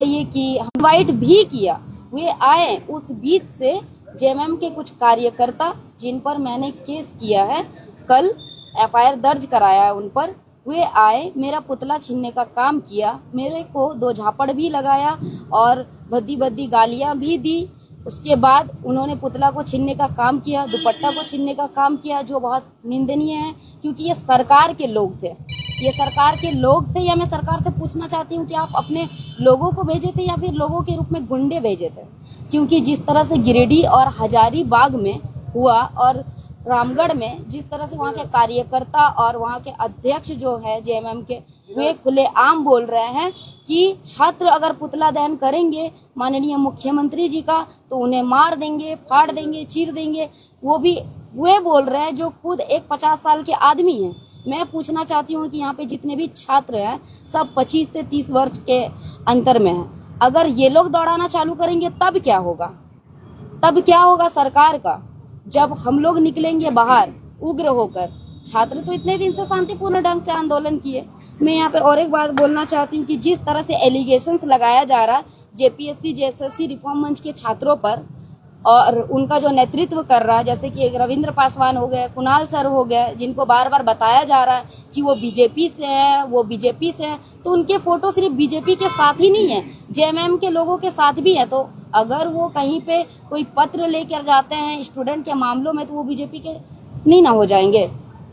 ये कि इनवाइट भी किया, वे आए। उस बीच से जेएमएम के कुछ कार्यकर्ता जिन पर मैंने केस किया है, कल एफआईआर दर्ज कराया है उन पर, वे आए, मेरा पुतला छीनने का काम किया, मेरे को 2 झापड़ भी लगाया और भद्दी भद्दी गालियां भी दी। उसके बाद उन्होंने पुतला को छीनने का काम किया, दुपट्टा को छीनने का काम किया, जो बहुत निंदनीय है, क्योंकि ये सरकार के लोग थे। ये सरकार के लोग थे, या मैं सरकार से पूछना चाहती हूँ कि आप अपने लोगों को भेजे थे या फिर लोगों के रूप में गुंडे भेजे थे? क्योंकि जिस तरह से गिरिडीह और हजारीबाग में हुआ और रामगढ़ में जिस तरह से वहाँ के कार्यकर्ता और वहाँ के अध्यक्ष जो है जेएमएम के, वे खुलेआम बोल रहे हैं कि छात्र अगर पुतला दहन करेंगे माननीय मुख्यमंत्री जी का तो उन्हें मार देंगे, फाड़ देंगे, चीर देंगे। वो भी वे बोल रहे हैं जो खुद एक 50 साल के आदमी हैं। मैं पूछना चाहती हूँ कि यहाँ पे जितने भी छात्र हैं सब 25 से 30 वर्ष के अंतर में हैं। अगर ये लोग दौड़ाना चालू करेंगे तब क्या होगा? तब क्या होगा सरकार का? जब हम लोग निकलेंगे बाहर उग्र होकर। छात्र तो इतने दिन से शांतिपूर्ण ढंग से आंदोलन किए। मैं यहाँ पे और एक बात बोलना चाहती हूँ कि जिस तरह से एलिगेशंस लगाया जा रहा है जेपीएससी जेएसएससी रिफॉर्म मंच के छात्रों पर और उनका जो नेतृत्व कर रहा है, जैसे कि रविंद्र पासवान हो गए, कुणाल सर हो गए, जिनको बार बार बताया जा रहा है कि वो बीजेपी से हैं, वो बीजेपी से हैं, तो उनके फोटो सिर्फ बीजेपी के साथ ही नहीं है, जेएमएम के लोगों के साथ भी है। तो अगर वो कहीं पे कोई पत्र लेकर जाते हैं स्टूडेंट के मामलों में तो वो बीजेपी के नहीं ना हो जाएंगे।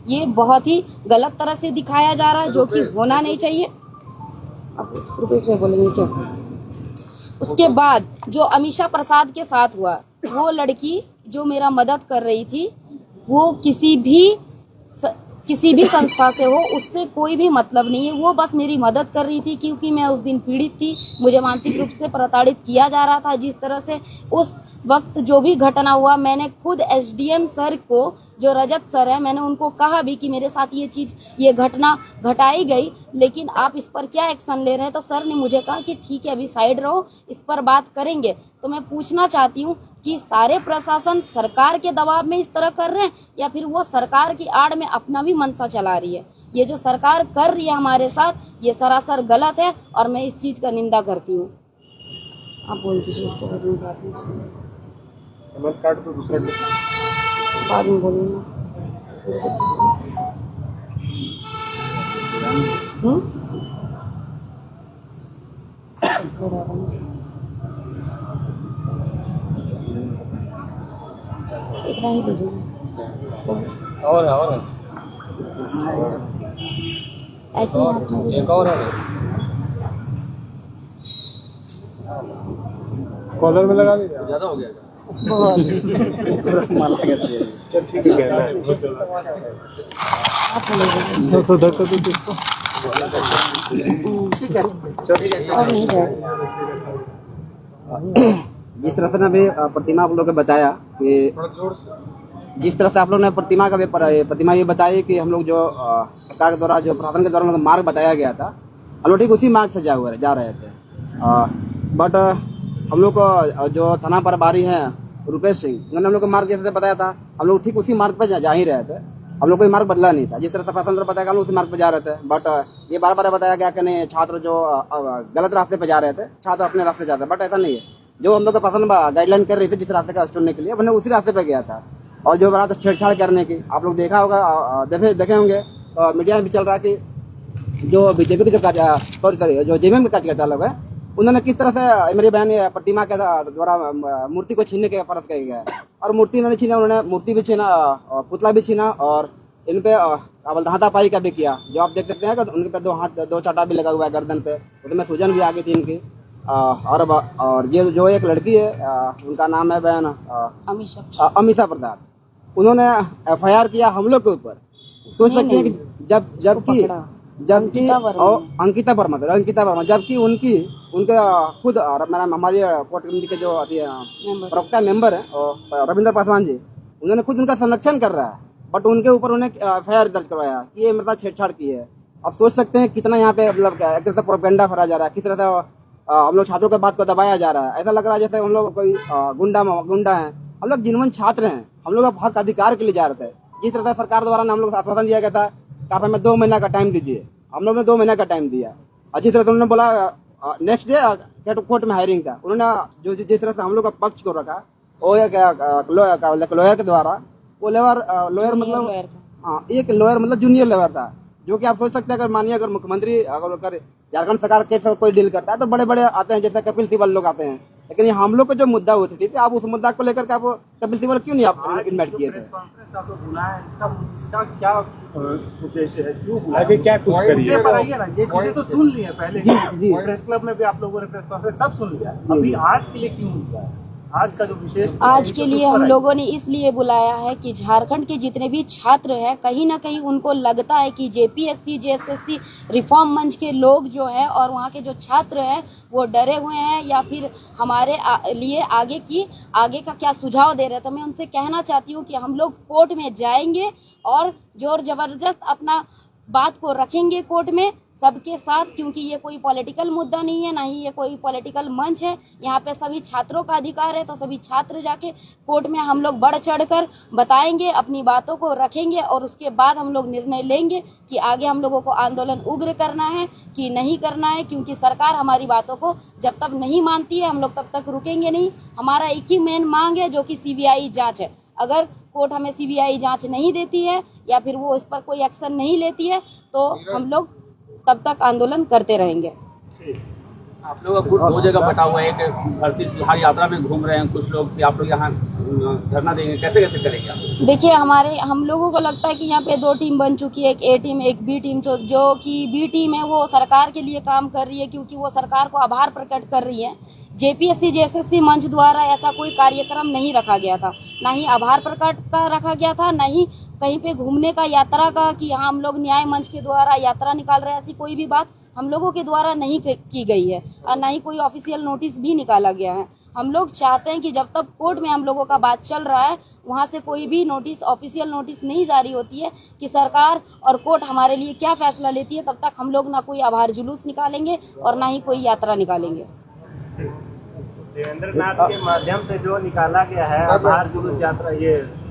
ये बहुत ही गलत तरह से दिखाया जा रहा है, जो कि होना नहीं चाहिए। अब रुपीस में बोलेंगे क्या? उसके बाद जो अमीषा प्रसाद के साथ हुआ, वो लड़की जो मेरा मदद कर रही थी, वो किसी भी संस्था से हो, उससे कोई भी मतलब नहीं है। वो बस मेरी मदद कर रही थी क्योंकि मैं उस दिन पीड़ित थी, मुझे मानसिक रूप से प्रताड़ित किया जा रहा था। जिस तरह से उस वक्त जो भी घटना हुआ, मैंने खुद एसडीएम सर को, जो रजत सर है, मैंने उनको कहा भी कि मेरे साथ ये घटना घटाई गई, लेकिन आप इस पर क्या एक्शन ले रहे हैं? तो सर ने मुझे कहा कि ठीक है, अभी साइड रहो, इस पर बात करेंगे। तो मैं पूछना चाहती हूँ कि सारे प्रशासन सरकार के दबाव में इस तरह कर रहे हैं या फिर वो सरकार की आड़ में अपना भी मनसा चला रही है? ये जो सरकार कर रही है हमारे साथ, ये सरासर गलत है और मैं इस चीज का निंदा करती हूँ। आप बोल दीजिए इसके बारे में बाद में बोलूँगा। इतना ही दीजिए और ऐसे ही आप एक और है कॉलर में लगा दीजिए, ज्यादा हो गया बहुत चल ठीक है तो धक्का तो इसको ठीक है और नहीं जाएगा। जिस तरह से ना अभी प्रतिमा आप लोग ने बताया कि जिस तरह से आप लोग ने प्रतिमा ये बताई कि हम लोग जो सरकार के द्वारा, जो प्रशासन के द्वारा मार्ग बताया गया था, हम लोग ठीक उसी मार्ग से जा रहे थे। बट हम लोग को जो थाना प्रभारी हैं रुपेश सिंह, उन्होंने हम लोग को मार्ग जैसे बताया था, हम लोग ठीक उसी मार्ग पर जा ही रहे थे। हम लोग कोई मार्ग बदला नहीं था। जिस तरह से प्रशासन बताया हम लोग उसी मार्ग पर जा रहे थे। बट ये बार बार बताया गया कि नहीं, छात्र जो गलत रास्ते पर जा रहे थे, छात्र अपने रास्ते से जाते हैं। बट ऐसा नहीं है। जो हम लोग का प्रशासन गाइडलाइन कर रही थी जिस रास्ते का चुनने के लिए, हमने उसी रास्ते पर गया था। और जो बना तो छेड़छाड़ करने की आप लोग देखा होगा, देखे होंगे मीडिया में भी चल रहा है कि जो बीजेपी के जो जेएमएम के कार्यकर्ता लोग हैं, उन्होंने किस तरह से मेरी बहन प्रतिमा के द्वारा मूर्ति को छीनने के प्रयास किया गया है। और मूर्ति इन्होंने छीना, उन्होंने मूर्ति भी छीना, पुतला भी छीना और इन पे हाथापाई का भी किया। जो आप देख सकते हैं कि उनके पे 2 चाटा भी लगा हुआ है गर्दन पे, उसमें सूजन भी आ गई थी इनकी। और ये जो एक लड़की है, उनका नाम है बहन अमीषा प्रसाद, उन्होंने एफआईआर किया हम लोग के ऊपर। सोच सकते हैं कि जबकि अंकिता वर्मा, जबकि उनके खुद हमारी कोर्ट कमेटी के जो प्रवक्ता मेंबर है रविंद्र पासवान जी, उन्होंने खुद उनका संरक्षण कर रहा है। बट उनके ऊपर उन्हें एफआईआर दर्ज करवाया कि ये मतलब छेड़छाड़ की है। अब सोच सकते हैं कितना यहाँ पे मतलब एक तरह से प्रोपेगेंडा फैलाया जा रहा है, किस तरह से हम लोग छात्रों के बात को दबाया जा रहा है। ऐसा लग रहा है जैसे हम लोग कोई गुंडा है। हम लोग जिनवन छात्र हैं, हम लोग हक अधिकार के लिए जा रहे थे। जिस तरह से सरकार द्वारा हम लोग आश्वासन दिया गया था कि आप हमें 2 महीना का टाइम दीजिए, हम लोग ने 2 महीने का टाइम दिया। और जिस तरह से उन्होंने बोला नेक्स्ट डे कोर्ट में हायरिंग था। उन्होंने जो जिस तरह से हम लोग का पक्ष को रखा वो लॉयर के द्वारा, वो लॉयर मतलब lawyer था। हाँ, एक लॉयर मतलब जूनियर लॉयर था, जो कि आप सोच सकते हैं अगर मानिए अगर मुख्यमंत्री अगर झारखंड सरकार के साथ कोई डील करता है तो बड़े बड़े आते हैं, जैसे कपिल सिब्बल लोग आते हैं। लेकिन ये हम लोग को जो मुद्दा हुई थी आप उस मुद्दा को लेकर के आप कपिल सिब्बल क्यों नहीं आप इन्वाइट किए थे? इसका क्या उद्देश्य है, क्यों बुलाया? आगे क्या कुछ करिए? मुद्दे पर आइए ना, ये चीजें तो सुन ली है पहले जी। प्रेस क्लब में भी आप लोगों ने प्रेस कॉन्फ्रेंस सब सुन लिया, अभी आज के लिए क्यों बुलाया? आज का जो विशेष आज के लिए हम लोगों ने इसलिए बुलाया है कि झारखंड के जितने भी छात्र हैं कहीं ना कहीं उनको लगता है कि जेपीएससी जेएसएससी रिफॉर्म मंच के लोग जो हैं और वहाँ के जो छात्र हैं वो डरे हुए हैं या फिर हमारे लिए आगे का क्या सुझाव दे रहे हैं। तो मैं उनसे कहना चाहती हूँ कि हम लोग कोर्ट में जाएंगे और जोर जबरदस्त अपना बात को रखेंगे कोर्ट में सबके साथ, क्योंकि ये कोई पॉलिटिकल मुद्दा नहीं है, ना ही ये कोई पॉलिटिकल मंच है। यहाँ पे सभी छात्रों का अधिकार है, तो सभी छात्र जाके कोर्ट में हम लोग बढ़ चढ़कर बताएंगे, अपनी बातों को रखेंगे और उसके बाद हम लोग निर्णय लेंगे कि आगे हम लोगों को आंदोलन उग्र करना है कि नहीं करना है। क्योंकि सरकार हमारी बातों को जब तक नहीं मानती है हम लोग तब तक रुकेंगे नहीं। हमारा एक ही मेन मांग है जो कि सीबीआई जांच है। अगर कोर्ट हमें सीबीआई जांच नहीं देती है या फिर वो इस पर कोई एक्शन नहीं लेती है तो हम लोग तब तक आंदोलन करते रहेंगे। आप लोग का गुट दो जगह बटा हुआ है, एक भर्ती सुधार यात्रा में घूम रहे हैं कुछ लोग, कि आप लोग यहाँ धरना देंगे, कैसे कैसे करेंगे आप? देखिए हम लोगों को लगता है कि यहाँ पे दो टीम बन चुकी है, एक ए टीम एक बी टीम। जो कि बी टीम है वो सरकार के लिए काम कर रही है, क्योंकि वो सरकार को आभार प्रकट कर रही है। जेपीएससी जेएसएससी मंच द्वारा ऐसा कोई कार्यक्रम नहीं रखा गया था, ना ही आभार प्रकट का रखा गया था, ना ही कहीं पे घूमने का यात्रा का कि यहाँ हम लोग न्याय मंच के द्वारा यात्रा निकाल रहे हैं। ऐसी कोई भी बात हम लोगों के द्वारा नहीं की गई है और ना ही कोई ऑफिशियल नोटिस भी निकाला गया है। हम लोग चाहते हैं कि जब तक कोर्ट में हम लोगों का बात चल रहा है वहाँ से कोई भी नोटिस ऑफिशियल नोटिस नहीं जारी होती है कि सरकार और कोर्ट हमारे लिए क्या फैसला लेती है, तब तक हम लोग ना कोई आभार जुलूस निकालेंगे और ना ही कोई यात्रा निकालेंगे। देवेंद्र नाथ के माध्यम से जो निकाला गया है आभार जुलूस यात्रा, ये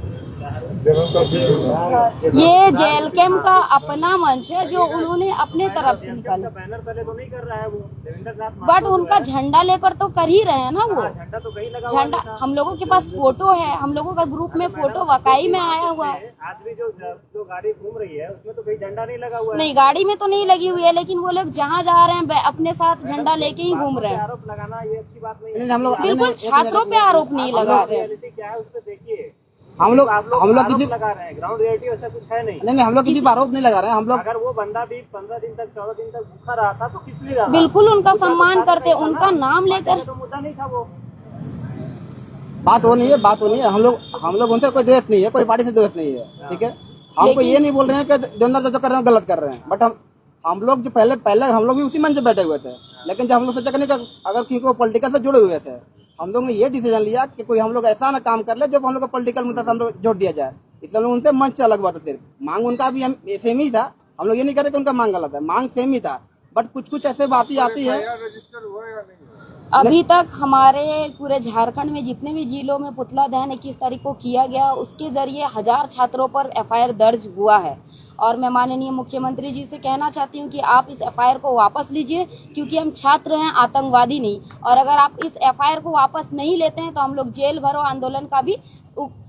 जेएलकेएम का अपना मंच है जो उन्होंने अपने तरफ से निकाला। बैनर पहले तो नहीं कर रहा है वो देवेंद्र नाथ, बट उनका झंडा लेकर तो कर ही रहे हैं ना वो। झंडा तो कहीं लगा हुआ झंडा हम लोगों के पास फोटो है, हम लोगों का ग्रुप में फोटो वाकई में आया हुआ है। आज भी जो गाड़ी घूम रही है उसमें तो कहीं झंडा नहीं लगा हुआ है। नहीं, गाड़ी में तो नहीं लगी हुई है, लेकिन वो लोग जहाँ जा रहे हैं अपने साथ झंडा लेके ही घूम रहे हैं। आरोप लगाना ये अच्छी बात नहीं है। हम लोग बिल्कुल छात्रों पे आरोप नहीं लगा रहे हैं। रियलिटी क्या है उस पर देखिए। हम लोग किसी लगा रहे हैं, ग्राउंड रियलिटी वैसा कुछ है नहीं। नहीं हम लोग किसी पर आरोप नहीं लगा रहे हैं। हम लोग अगर वो बंदा भी 15 दिन तक 14 दिन तक भूखा रहा था तो किस लिए रहा? बिल्कुल उनका सम्मान करते, उनका नाम लेकर। तो मुद्दा नहीं था वो। बात वो नहीं है। हम लोग उनसे कोई द्वेष नहीं है, कोई पार्टी से द्वेष नहीं है, ठीक है। हमको ये नहीं बोल रहे हैं कि देवेंद्र जो कर रहे हैं गलत कर रहे हैं, बट हम लोग जो पहले हम लोग भी उसी मंच पे बैठे हुए थे। लेकिन जब हम लोग सोचा कि अगर क्योंकि वो पॉलिटिकल से जुड़े हुए थे, हम लोग ने ये डिसीजन लिया कि कोई हम लोग ऐसा ना काम कर ले जब हम लोग को पॉलिटिकल मुद्दा हम लोग जोड़ दिया जाए। इसलिए हम लोग उनसे मंच से अलग बात है। सिर्फ मांग उनका भी सेम ही था। हम लोग ये नहीं कर रहे कि उनका मांग गलत है, मांग सेम ही था। बट कुछ ऐसे बातें आती है। अभी तक हमारे पूरे झारखंड में जितने भी जिलों में पुतला दहन 21 तारीख को किया गया, उसके जरिए 1000 छात्रों पर एफआईआर दर्ज हुआ है। और मैं माननीय मुख्यमंत्री जी से कहना चाहती हूँ कि आप इस एफआईआर को वापस लीजिए, क्योंकि हम छात्र हैं, आतंकवादी नहीं। और अगर आप इस एफआईआर को वापस नहीं लेते हैं तो हम लोग जेल भरो आंदोलन का भी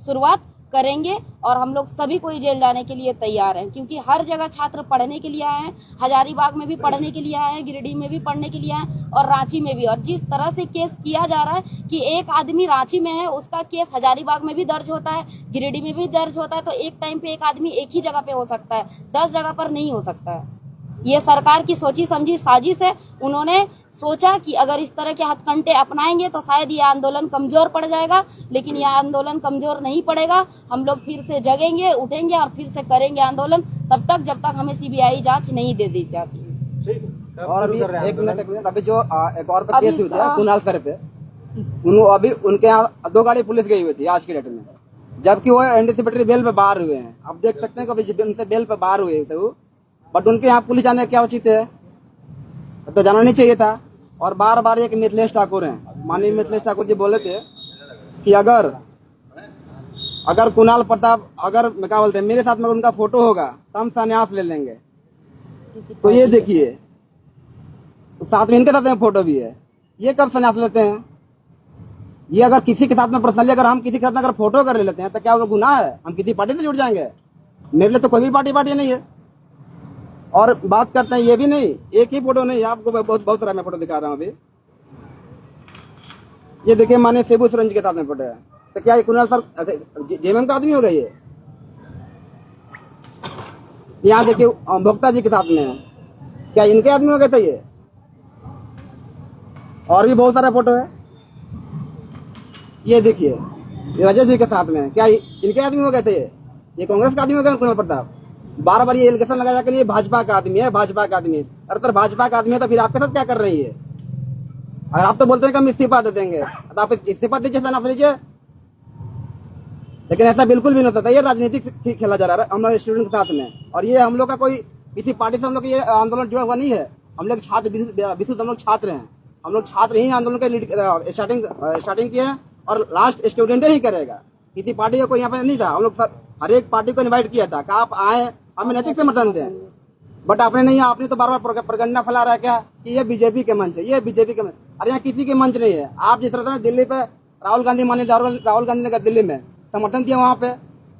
शुरुआत करेंगे और हम लोग सभी कोई जेल जाने के लिए तैयार हैं, क्योंकि हर जगह छात्र पढ़ने के लिए आए हैं। हजारीबाग में भी पढ़ने के लिए आए हैं, गिरिडीह में भी पढ़ने के लिए आए हैं और रांची में भी। और जिस तरह से केस किया जा रहा है कि एक आदमी रांची में है, उसका केस हजारीबाग में भी दर्ज होता है, गिरिडीह में भी दर्ज होता है, तो एक टाइम पे एक आदमी एक ही जगह पे हो सकता है, 10 जगह पर नहीं हो सकता है। ये सरकार की सोची समझी साजिश है। उन्होंने सोचा कि अगर इस तरह के हथकंडे अपनाएंगे तो शायद ये आंदोलन कमजोर पड़ जाएगा, लेकिन ये आंदोलन कमजोर नहीं पड़ेगा। हम लोग फिर से जगेंगे, उठेंगे और फिर से करेंगे आंदोलन, तब तक जब तक हमें सीबीआई जांच नहीं दे दी जाती। और अभी एक मिनट अभी जो एक और पे केस हुआ है कुणाल सर पे, अभी उनके यहाँ 2 गाड़ी पुलिस गई हुई थी आज की डेट में, जबकि वो एंटीसिपेटरी बेल पे बाहर हुए हैं। आप देख सकते हैं कभी उनसे बेल पे बाहर हुए थे वो, बट उनके यहाँ पुलिस जाने क्या उचित है? तो जाना नहीं चाहिए था। और बार बार एक मिथिलेश ठाकुर हैं, माननीय मिथिलेश ठाकुर जी बोले थे कि अगर कुणाल प्रताप अगर क्या बोलते हैं मेरे साथ में उनका फोटो होगा तो हम संन्यास ले लेंगे। तो ये देखिए साथ में इनके साथ में फोटो भी है। ये कब संन्यास लेते हैं? ये अगर किसी के साथ में पर्सनली अगर हम किसी के साथ में अगर फोटो कर लेते हैं तो क्या वो गुनाह है? हम किसी पार्टी से जुड़ जाएंगे? मेरे लिए तो कोई भी पार्टी नहीं है। और बात करते हैं ये भी नहीं, एक ही फोटो नहीं, आपको बहुत सारा मैं फोटो दिखा रहा हूँ अभी। ये देखिए माननीय शिबू सोरेन जी के साथ में फोटो है। तो क्या ये कुणाल सर जेएमएम का आदमी हो गया? ये यहाँ देखिए भोक्ता जी के साथ में है, क्या इनके आदमी हो गए थे ये? और भी बहुत सारा फोटो है। ये देखिए रजत जी के साथ में, क्या इनके आदमी हो गए थे ये कांग्रेस का आदमी हो गया कुणाल प्रताप? बार बार ये एलिगेशन लगाया कि ये भाजपा का आदमी है, भाजपा का आदमी है। अरे सर भाजपा का आदमी है तो फिर आपके साथ क्या कर रही है? अगर आप तो बोलते हैं कि हम इस्तीफा दे देंगे तो आप इस्तीफा दीजिए, संन्यास लीजिए। लेकिन ऐसा बिल्कुल भी नहीं होता। ये राजनीतिक खेला जा रहा है हम लोग स्टूडेंट के साथ में। और ये हम लोग का कोई किसी पार्टी से हम लोग ये आंदोलन जुड़ा हुआ नहीं है। हम लोग छात्र विशुद्ध हम लोग छात्र हैं। हम लोग छात्र ही आंदोलन के स्टार्टिंग किए हैं और लास्ट स्टूडेंट ही करेगा। किसी पार्टी का कोई यहाँ पे नहीं था। हम लोग हर एक पार्टी को इनवाइट किया था कि आप आए, हमें नैतिक समर्थन दें, बट आपने नहीं। आपने तो बार बार प्रगंडा फैला रहा है क्या कि ये बीजेपी के मंच है, ये बीजेपी के मंच। अरे यहाँ किसी के मंच नहीं है। आप जिस तरह से दिल्ली पे राहुल गांधी राहुल गांधी ने दिल्ली में समर्थन दिया, वहाँ पे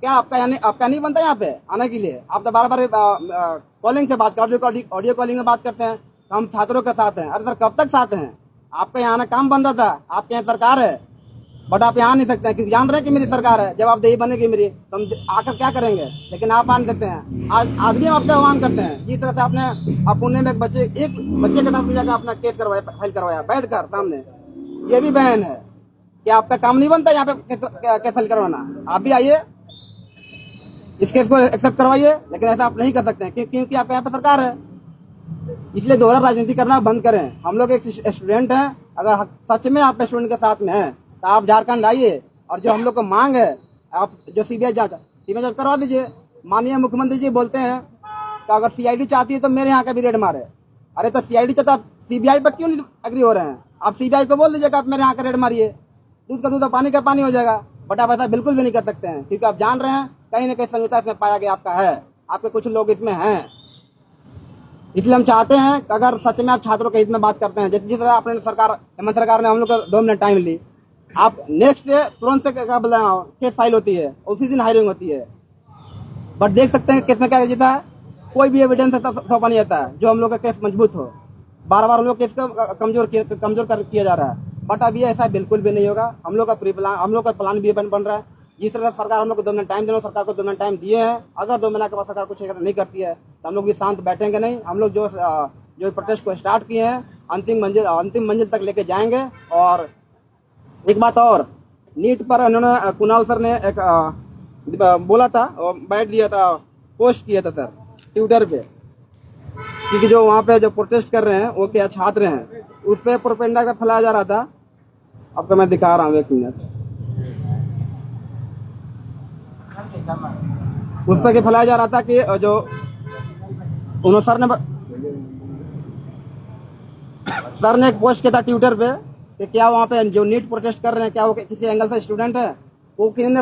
क्या आपका नहीं बनता यहाँ पे आने के लिए? आप तो बार बार कॉलिंग से बात कर, ऑडियो कॉलिंग में बात करते हैं हम छात्रों के साथ हैं। अरे सर कब तक साथ हैं? आपका यहाँ आना काम बंदा था, आपके यहाँ सरकार है, बट आप यहाँ नहीं सकते हैं क्योंकि जान रहे हैं कि मेरी सरकार है। जब आप देही बनेगी मेरी तो हम आकर क्या करेंगे? लेकिन आप आ नहीं सकते हैं। आज भी हम आपसे आह्वान करते हैं। जिस तरह से आपने पुणे में एक बच्चे के साथ जाकर अपना केस फाइल करवाया बैठ कर सामने, ये भी बहन है कि आपका काम नहीं बनता यहाँ पे केस फाइल करवाना? आप भी आइए, इस केस को एक्सेप्ट करवाइए। लेकिन ऐसा आप नहीं कर सकते हैं क्योंकि आपका यहाँ पे सरकार है। इसलिए दोहरा राजनीति करना बंद करें। हम लोग एक स्टूडेंट हैं। अगर सच में आप स्टूडेंट के साथ में हैं तो आप झारखंड आइए और जो हम लोग को मांग है, आप जो सीबीआई जांच करवा दीजिए। माननीय मुख्यमंत्री जी बोलते हैं कि अगर सीआईडी चाहती है तो मेरे यहाँ का भी रेड मारे। अरे तो सीआईडी चाहता, आप सीबीआई पर क्यों नहीं एग्री हो रहे हैं? आप सीबीआई को बोल दीजिए कि आप मेरे यहाँ का रेड मारिए, दूध का दूध और पानी का पानी हो जाएगा। बट आप ऐसा बिल्कुल भी नहीं कर सकते हैं क्योंकि आप जान रहे हैं कहीं ना कहीं संहिता इसमें पाया गया आपका है, आपके कुछ लोग इसमें हैं। इसलिए हम चाहते हैं कि अगर सच में आप छात्रों के हित में बात करते हैं, जिस तरह आपने हेमंत सरकार ने हम लोग को 2 मिनट टाइम ली, आप नेक्स्ट डे तुरंत से क्या बोला केस फाइल होती है, उसी दिन हायरिंग होती है। बट देख सकते हैं केस में क्या जीता है, कोई भी एविडेंस सौंपा नहीं आता है जो हम लोग का केस मजबूत हो। बार बार हम लोग केस को कमजोर किया जा रहा है। बट अब ये ऐसा बिल्कुल भी नहीं होगा। हम लोग का प्लान भी बन रहा है। जिस तरह से सरकार हम लोग को 2 मिनट टाइम देना, सरकार को 2 मिनट टाइम दिए हैं। अगर 2 महीने के बाद सरकार कुछ नहीं करती है तो हम लोग भी शांत बैठेंगे नहीं। हम लोग जो प्रोटेस्ट को स्टार्ट किए हैं अंतिम मंजिल तक लेके जाएंगे। और एक बात और, नीट पर उन्होंने कुणाल सर ने एक बोला था और बैठ दिया था, पोस्ट किया था सर ट्विटर पे, क्योंकि जो वहाँ पे जो प्रोटेस्ट कर रहे हैं वो क्या छात्र हैं, उस पर प्रोपेगेंडा का फैलाया जा रहा था। आपको मैं दिखा रहा हूँ 1 मिनट। उस पर फैलाया जा रहा था कि जो उन्होंने सर ने एक पोस्ट किया था ट्विटर पे कि क्या वहाँ पे जो नीट प्रोटेस्ट कर रहे हैं क्या वो किसी एंगल से स्टूडेंट है? वो किसी ने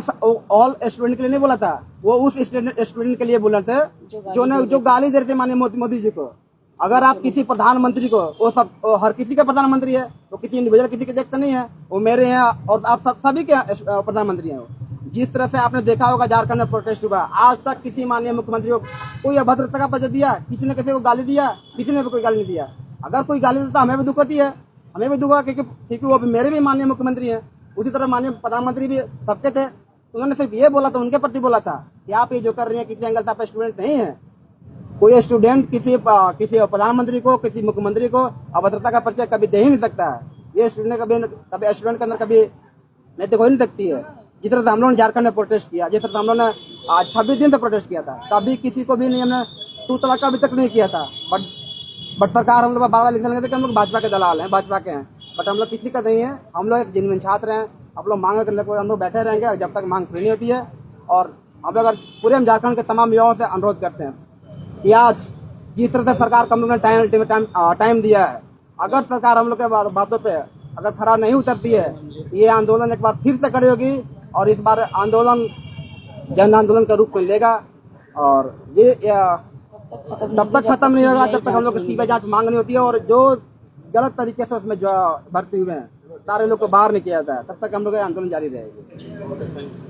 ऑल स्टूडेंट के लिए नहीं बोला था, वो उस स्टूडेंट के लिए बोला था जो गाली दे रहे थे माननीय मोदी जी को। अगर आप किसी प्रधानमंत्री को, वो सब हर किसी का प्रधानमंत्री है, वो किसी इंडिविजुअल किसी के देखते नहीं है, वो मेरे हैं और आप सभी के प्रधानमंत्री हैं। जिस तरह से आपने देखा होगा झारखंड में प्रोटेस्ट हुआ, आज तक किसी माननीय मुख्यमंत्री को कोई अभद्रता का परिचय दिया? किसी ने किसी को गाली दिया? किसी ने भी कोई गाली नहीं दिया। अगर कोई गाली देता हमें भी दुख होती है, हमें भी दुख हुआ क्योंकि वो भी मेरे भी माननीय मुख्यमंत्री हैं। उसी तरह माननीय प्रधानमंत्री भी सबके थे। उन्होंने सिर्फ ये बोला था, उनके प्रति बोला था कि आप ये जो कर रही हैं किसी एंगल से आप स्टूडेंट नहीं है। कोई स्टूडेंट किसी प्रधानमंत्री को, किसी मुख्यमंत्री को अभद्रता का परिचय कभी दे ही नहीं सकता है। ये स्टूडेंट कभी स्टूडेंट के अंदर कभी नैतिक हो नहीं सकती है। जिस तरह से हम लोगों ने झारखंड में प्रोटेस्ट किया, जिस तरह से हम लोगों ने 26 दिन तक प्रोटेस्ट किया था, कभी किसी को भी नहीं हमने तू तलाक अभी तक नहीं किया था। बट सरकार हम लोग बार बार लिखने लगे थे कि हम लोग भाजपा के दलाल हैं, भाजपा के हैं। बट हम लोग किसी का नहीं है। हम लोग एक जेन्युइन छात्र हैं। आप लोग मांग करने को हम लोग बैठे रहेंगे जब तक मांग पूरी नहीं होती है। और हम लोग पूरे हम झारखंड के तमाम युवाओं से अनुरोध करते हैं कि आज जिस तरह से सरकार को हम लोग ने टाइम दिया है, अगर सरकार हम लोग के बातों पे अगर खरा नहीं उतरती है, ये आंदोलन एक बार फिर से खड़ी होगी और इस बार आंदोलन जन आंदोलन का रूप में लेगा। और ये तब तक खत्म नहीं होगा जब तक हम लोग की सीबीआई जांच मांग नहीं होती है। और जो गलत तरीके से उसमें जो भर्ती हुए हैं सारे लोग को बाहर नहीं किया जाता है, तब तक हम लोग का आंदोलन जारी रहेगा।